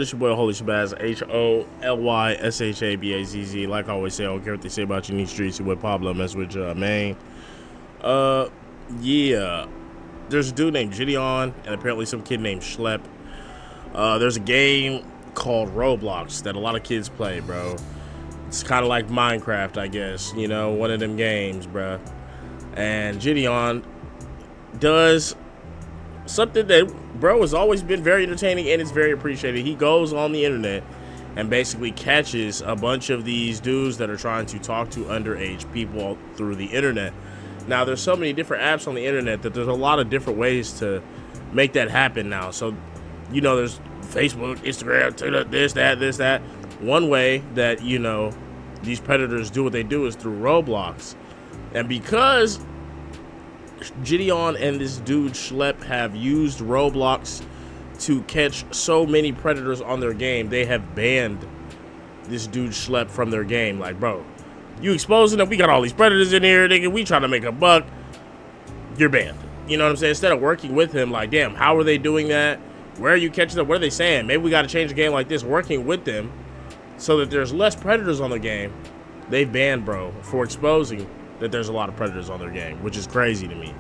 It's your boy Holy Shabazz, HOLYSHABAZZ. Like I always say, I don't care what they say about you in these streets. You with Pablo, mess with you, man. Yeah. There's a dude named Jidion and apparently some kid named Schlep. There's a game called Roblox that a lot of kids play, bro. It's kind of like Minecraft, I guess. You know, one of them games, bro. And Jidion does something that, bro, has always been very entertaining and it's very appreciated. He goes on the internet and basically catches a bunch of these dudes that are trying to talk to underage people through the internet. Now, there's so many different apps on the internet that there's a lot of different ways to make that happen now. So, you know, there's Facebook, Instagram, Twitter, this, that. One way that, you know, these predators do what they do is through Roblox. And because Jidion and this dude Schlep have used Roblox to catch so many predators on their game, they have banned this dude Schlep from their game. Like, bro, you exposing them, we got all these predators in here, nigga, we trying to make a buck, you're banned. You know what I'm saying? Instead of working with him, like, damn, how are they doing that? Where are you catching them? What are they saying? Maybe we got to change the game like this, working with them so that there's less predators on the game. They banned bro for exposing that there's a lot of predators on their game, which is crazy to me.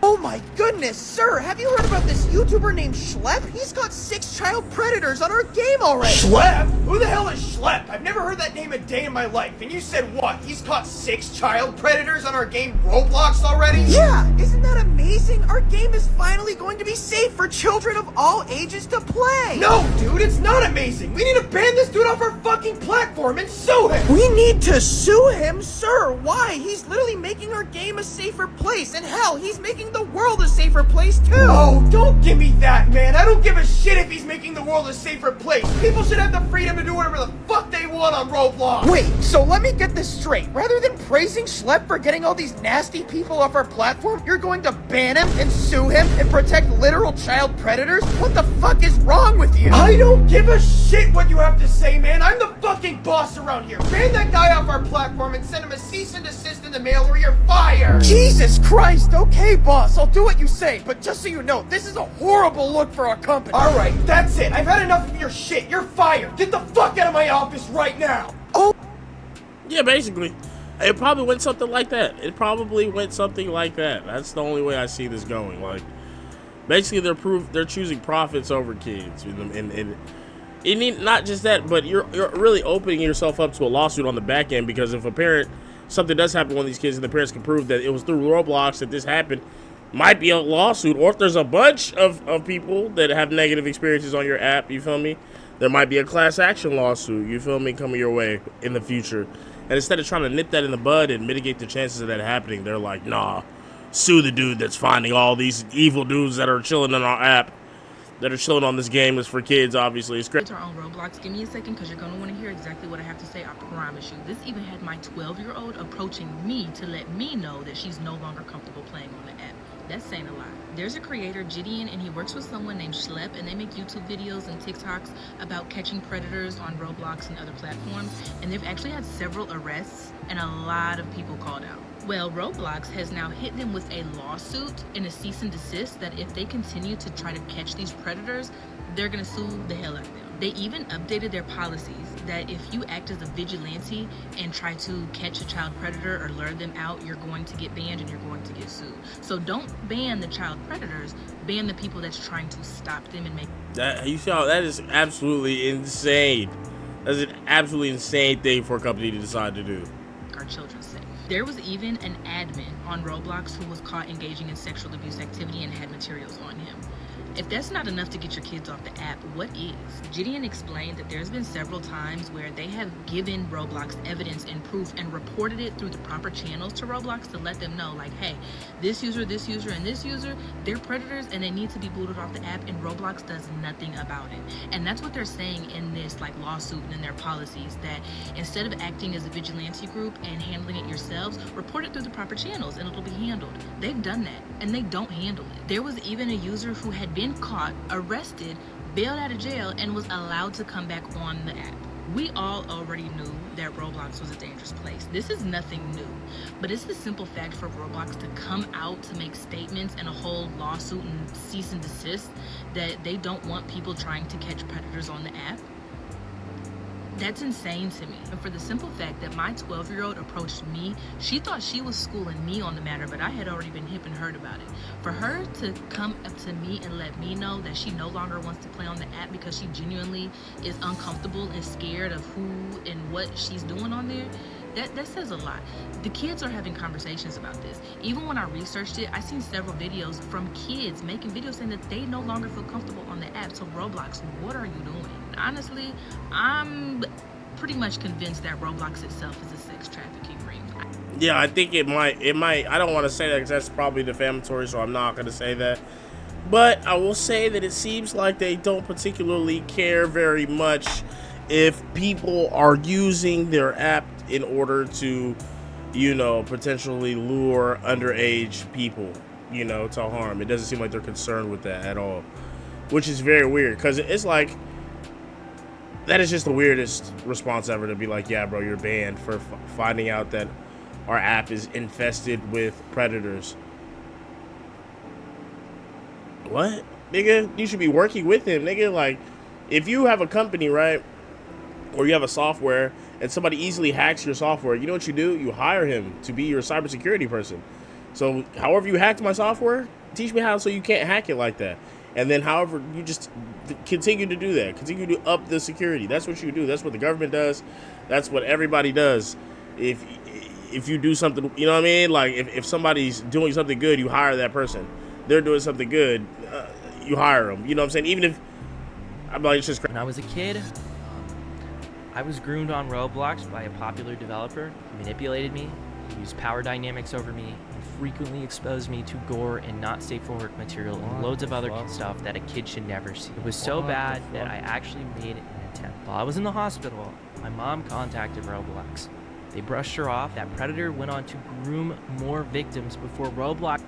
Oh my goodness, sir! Have you heard about this YouTuber named Schlep? He's got 6 child predators on our game already! Schlep? Who the hell is Schlep? I've never heard that name a day in my life. And you said what? He's caught 6 child predators on our game Roblox already? Yeah! Isn't that amazing? Our game is finally going to be safe for children of all ages to play! No, dude, it's not amazing! We need to ban this dude off our fucking platform and sue him! We need to sue him, sir! Why? He's literally making our game a safer place, and hell, he's making the world a safer place too! Oh, don't give me that, man! I don't give a shit if he's making the world a safer place! People should have the freedom to do whatever the fuck they want on Roblox! Wait, so let me get this straight. Rather than praising Schlep for getting all these nasty people off our platform, you're going to ban him and sue him and protect literal child predators? What the fuck is wrong with you? I don't give a shit what you have to say, man! I'm the fucking boss around here! Ban that guy off our platform and send him a cease and desist in the mail or you're fired! Jesus Christ! Okay, boss, I'll do what you say, but just so you know, this is a horrible look for our company. Alright, that's it. I've had enough of your shit. You're fired. Get the fuck out of my office right now. Oh. Yeah, basically. It probably went something like that. That's the only way I see this going. Like, basically, they're choosing profits over kids, and not just that, but you're really opening yourself up to a lawsuit on the back end, because if a parent, something does happen to one of these kids and the parents can prove that it was through Roblox that this happened, might be a lawsuit. Or if there's a bunch of people that have negative experiences on your app, you feel me, there might be a class action lawsuit, you feel me, coming your way in the future. And instead of trying to nip that in the bud and mitigate the chances of that happening, they're like, nah, sue the dude that's finding all these evil dudes that are chilling on our app, that are chilling on this game. Is for kids, obviously. It's great. Our own Roblox. Give me a second, because you're going to want to hear exactly what I have to say. I promise you. This even had my 12-year-old approaching me to let me know that she's no longer comfortable playing on the app. That's saying a lot. There's a creator, Jidion, and he works with someone named Schlep, and they make YouTube videos and TikToks about catching predators on Roblox and other platforms, and they've actually had several arrests and a lot of people called out. Well, Roblox has now hit them with a lawsuit and a cease and desist that if they continue to try to catch these predators, they're gonna sue the hell out of them. They even updated their policies that if you act as a vigilante and try to catch a child predator or lure them out, you're going to get banned and you're going to get sued. So don't ban the child predators, ban the people that's trying to stop them and make that. You see how that is absolutely insane. That's an absolutely insane thing for a company to decide to do. Our children safe. There was even an admin on Roblox who was caught engaging in sexual abuse activity and had materials on him. If that's not enough to get your kids off the app, what is? Jidion explained that there's been several times where they have given Roblox evidence and proof and reported it through the proper channels to Roblox to let them know, like, hey, this user, and this user, they're predators and they need to be booted off the app, and Roblox does nothing about it. And that's what they're saying in this like lawsuit and in their policies, that instead of acting as a vigilante group and handling it yourselves, report it through the proper channels and it'll be handled. They've done that and they don't handle it. There was even a user who had been caught, arrested, bailed out of jail, and was allowed to come back on the app. We all already knew that Roblox was a dangerous place. This is nothing new, but it's the simple fact for Roblox to come out to make statements and a whole lawsuit and cease and desist that they don't want people trying to catch predators on the app. That's insane to me. And for the simple fact that my 12-year-old approached me, she thought she was schooling me on the matter, but I had already been hip and heard about it. For her to come up to me and let me know that she no longer wants to play on the app because she genuinely is uncomfortable and scared of who and what she's doing on there, that says a lot. The kids are having conversations about this. Even when I researched it, I seen several videos from kids making videos saying that they no longer feel comfortable on the app. So Roblox, what are you doing? Honestly, I'm pretty much convinced that Roblox itself is a sex trafficking ring. Yeah, I think it might. I don't want to say that because that's probably defamatory, so I'm not going to say that. But I will say that it seems like they don't particularly care very much if people are using their app in order to, you know, potentially lure underage people, you know, to harm. It doesn't seem like they're concerned with that at all, which is very weird because it's like, that is just the weirdest response ever, to be like, yeah, bro, you're banned for finding out that our app is infested with predators. What? Nigga, you should be working with him, nigga. Like, if you have a company, right, or you have a software and somebody easily hacks your software, you know what you do? You hire him to be your cybersecurity person. So however you hacked my software, teach me how so you can't hack it like that. And then however you just continue to do that, continue to up the security. That's what you do. That's what the government does. That's what everybody does. If you do something, you know what I mean? Like if somebody's doing something good, you hire that person. They're doing something good, you hire them. You know what I'm saying? Even if, I'm like, it's just crazy. When I was a kid, I was groomed on Roblox by a popular developer who manipulated me, used power dynamics over me, and frequently exposed me to gore and not safe for work material and loads of other stuff that a kid should never see. It was so bad that I actually made an attempt. While I was in the hospital, my mom contacted Roblox. They brushed her off. That predator went on to groom more victims before Roblox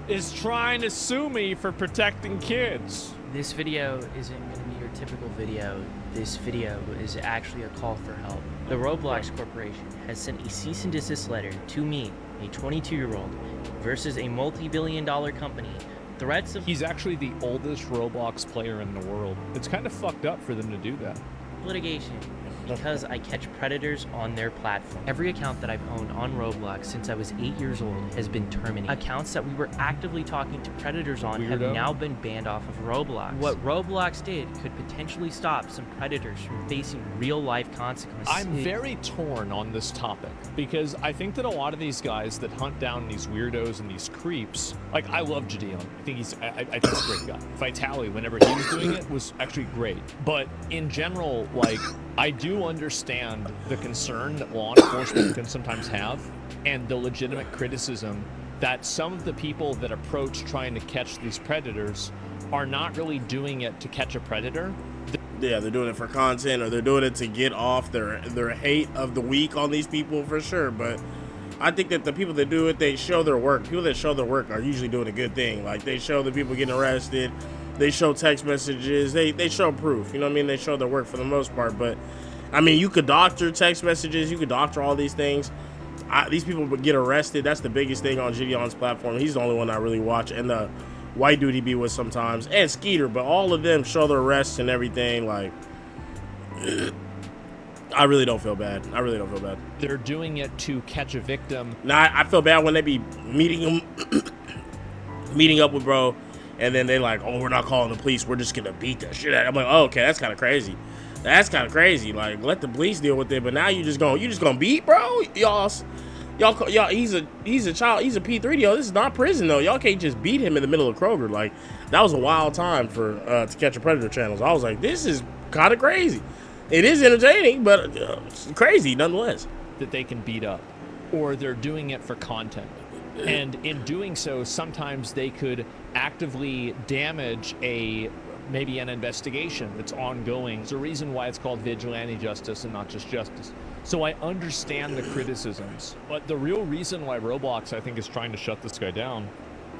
is trying to sue me for protecting kids. This video isn't going to be your typical video. This video is actually a call for help. The Roblox Corporation has sent a cease and desist letter to me, a 22-year-old, versus a multi-billion-dollar company. Threats of He's actually the oldest Roblox player in the world. It's kind of fucked up for them to do that. litigation because I catch predators on their platform. Every account that I've owned on Roblox since I was 8 years old has been terminated. Accounts that we were actively talking to predators on have now been banned off of Roblox. What Roblox did could potentially stop some predators from facing real-life consequences. I'm very torn on this topic because I think that a lot of these guys that hunt down these weirdos and these creeps, like I love Jidion. I think he's a great guy. Vitali, whenever he was doing it, was actually great. But in general, like, I do understand the concern that law enforcement can sometimes have and the legitimate criticism that some of the people that approach trying to catch these predators are not really doing it to catch a predator. Yeah, they're doing it for content, or they're doing it to get off their hate of the week on these people, for sure. But I think that the people that do it, they show their work. People that show their work are usually doing a good thing. Like, they show the people getting arrested, they show text messages, they show proof. You know what I mean? They show their work for the most part. But I mean, you could doctor text messages, you could doctor all these things. These people would get arrested. That's the biggest thing on Jidion's platform. He's the only one I really watch, and the white dude he be with sometimes, and Skeeter. But all of them show their arrests and everything. Like, I really don't feel bad. I really don't feel bad. They're doing it to catch a victim. Nah, I feel bad when they be meeting up with bro, and then they like, oh, we're not calling the police. We're just gonna beat that shit out. I'm like, oh, okay, that's kind of crazy. That's kind of crazy. Like, let the police deal with it. But now you just gonna beat, bro? Y'all, he's a child. He's a P3. This is not prison though. Y'all can't just beat him in the middle of Kroger. Like, that was a wild time for To Catch a Predator channels. I was like, this is kind of crazy. It is entertaining, but it's crazy nonetheless. That they can beat up, or they're doing it for content. And in doing so, sometimes they could actively damage maybe an investigation that's ongoing. It's a reason why it's called vigilante justice and not just justice. So I understand the criticisms, but the real reason why Roblox, I think, is trying to shut this guy down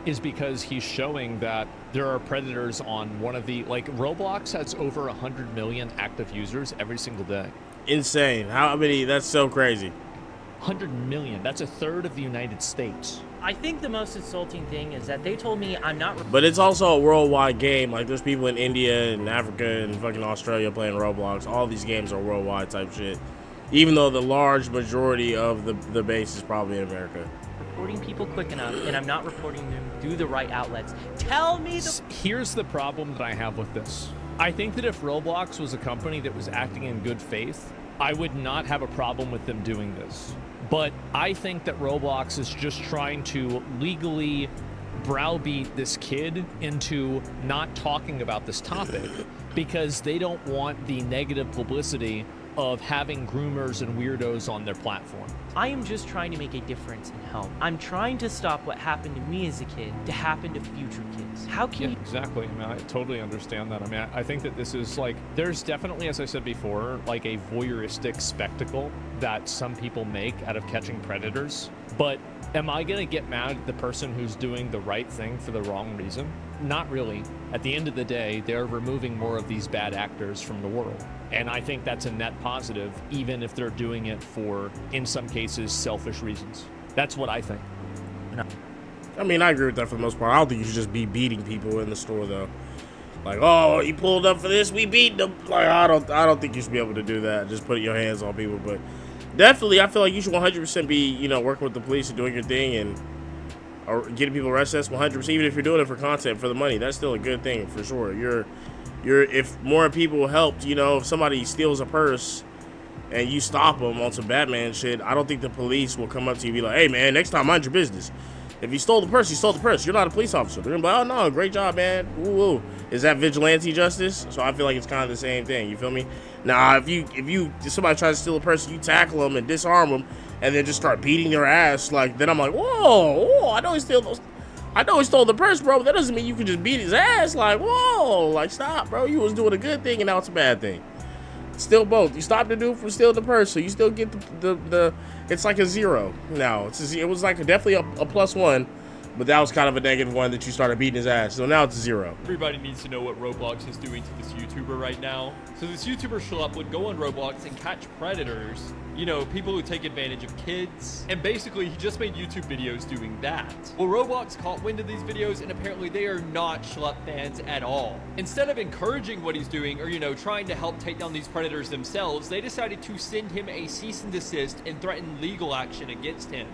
is because he's showing that there are predators on one of the, like, Roblox has over 100 million active users every single day. Insane. How many? That's so crazy. 100 million. That's a third of the United States. I think the most insulting thing is that they told me I'm not. But it's also a worldwide game. Like, there's people in India and Africa and fucking Australia playing Roblox. All these games are worldwide type shit. Even though the large majority of the base is probably in America. Reporting people quick enough, and I'm not reporting them through the right outlets. Tell me the. Here's the problem that I have with this. I think that if Roblox was a company that was acting in good faith, I would not have a problem with them doing this. But I think that Roblox is just trying to legally browbeat this kid into not talking about this topic because they don't want the negative publicity of having groomers and weirdos on their platform. I am just trying to make a difference and help. I'm trying to stop what happened to me as a kid to happen to future kids. How can you... Exactly. I mean, I totally understand that. I mean, I think that this is like, there's definitely, as I said before, like a voyeuristic spectacle that some people make out of catching predators. But am I going to get mad at the person who's doing the right thing for the wrong reason? Not really. At the end of the day, they're removing more of these bad actors from the world. And I think that's a net positive, even if they're doing it for, in some cases, selfish reasons. That's what I think. I mean, I agree with that for the most part. I don't think you should just be beating people in the store, though. Like, oh, he pulled up for this, we beat them. Like, I don't think you should be able to do that. Just put your hands on people. But definitely, I feel like you should 100% be, you know, working with the police and doing your thing and or getting people arrested. That's 100%. Even if you're doing it for content, for the money, that's still a good thing for sure. If more people helped, you know, if somebody steals a purse and you stop them on some Batman shit, I don't think the police will come up to you and be like, hey, man, next time, mind your business. If you stole the purse, you stole the purse. You're not a police officer. They're gonna be like, oh, no, great job, man. Woo, woo. Is that vigilante justice? So I feel like it's kind of the same thing. You feel me? Now, if somebody tries to steal a purse, you tackle them and disarm them and then just start beating their ass, like, then I'm like, whoa, I know he stole the purse, bro, but that doesn't mean you can just beat his ass. Like, whoa, like, stop, bro. You was doing a good thing, and now it's a bad thing. Still both. You stopped the dude from stealing the purse, so you still get the it's like a 0 now. It was like definitely a +1, but that was kind of a -1 that you started beating his ass. So now it's 0. Everybody needs to know what Roblox is doing to this YouTuber right now. So this YouTuber Schlep would go on Roblox and catch predators, you know, people who take advantage of kids, and basically he just made YouTube videos doing that. Well, Roblox caught wind of these videos, and apparently they are not Schlep fans at all. Instead of encouraging what he's doing, or, you know, trying to help take down these predators themselves, they decided to send him a cease and desist and threaten legal action against him.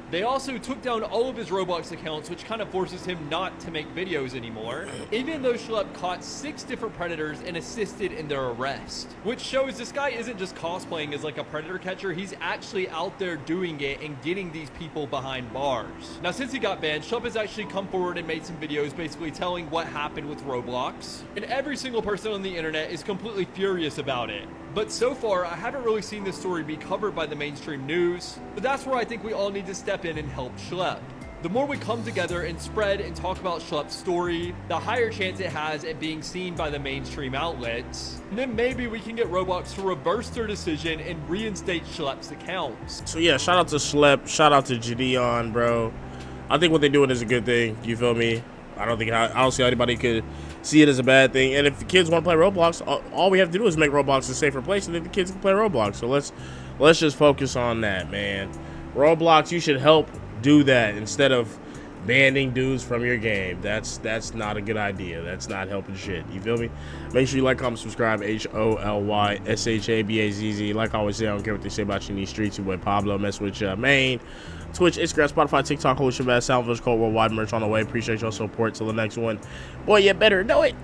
They also took down all of his Roblox accounts, which kind of forces him not to make videos anymore, even though Schlep caught 6 different predators and assisted in their arrest, which shows this guy isn't just cosplaying as like a predator catcher, he's actually out there doing it and getting these people behind bars. Now, since he got banned, Schlep has actually come forward and made some videos basically telling what happened with Roblox, and every single person on the internet is completely furious about it. But so far, I haven't really seen this story be covered by the mainstream news, but that's where I think we all need to step in and help Schlep. The more we come together and spread and talk about Schlep's story, the higher chance it has at being seen by the mainstream outlets. And then maybe we can get Roblox to reverse their decision and reinstate Schlep's accounts. So yeah, shout out to Schlep, shout out to Jidion, bro. I think what they're doing is a good thing. You feel me? I don't see how anybody could see it as a bad thing. And if the kids want to play Roblox, all we have to do is make Roblox a safer place, and then the kids can play Roblox. So let's just focus on that, man. Roblox, you should help do that instead of banning dudes from your game. That's not a good idea. That's not helping shit. You feel me? Make sure you like, comment, subscribe. HOLYSHABAZZ. Like I always say, I don't care what they say about you in these streets. Your boy Pablo, mess with your main. Twitch, Instagram, Spotify, TikTok, Holy Shabazz, Soundvillage, Code Worldwide merch on the way. Appreciate your support. Till the next one. Boy, you better know it.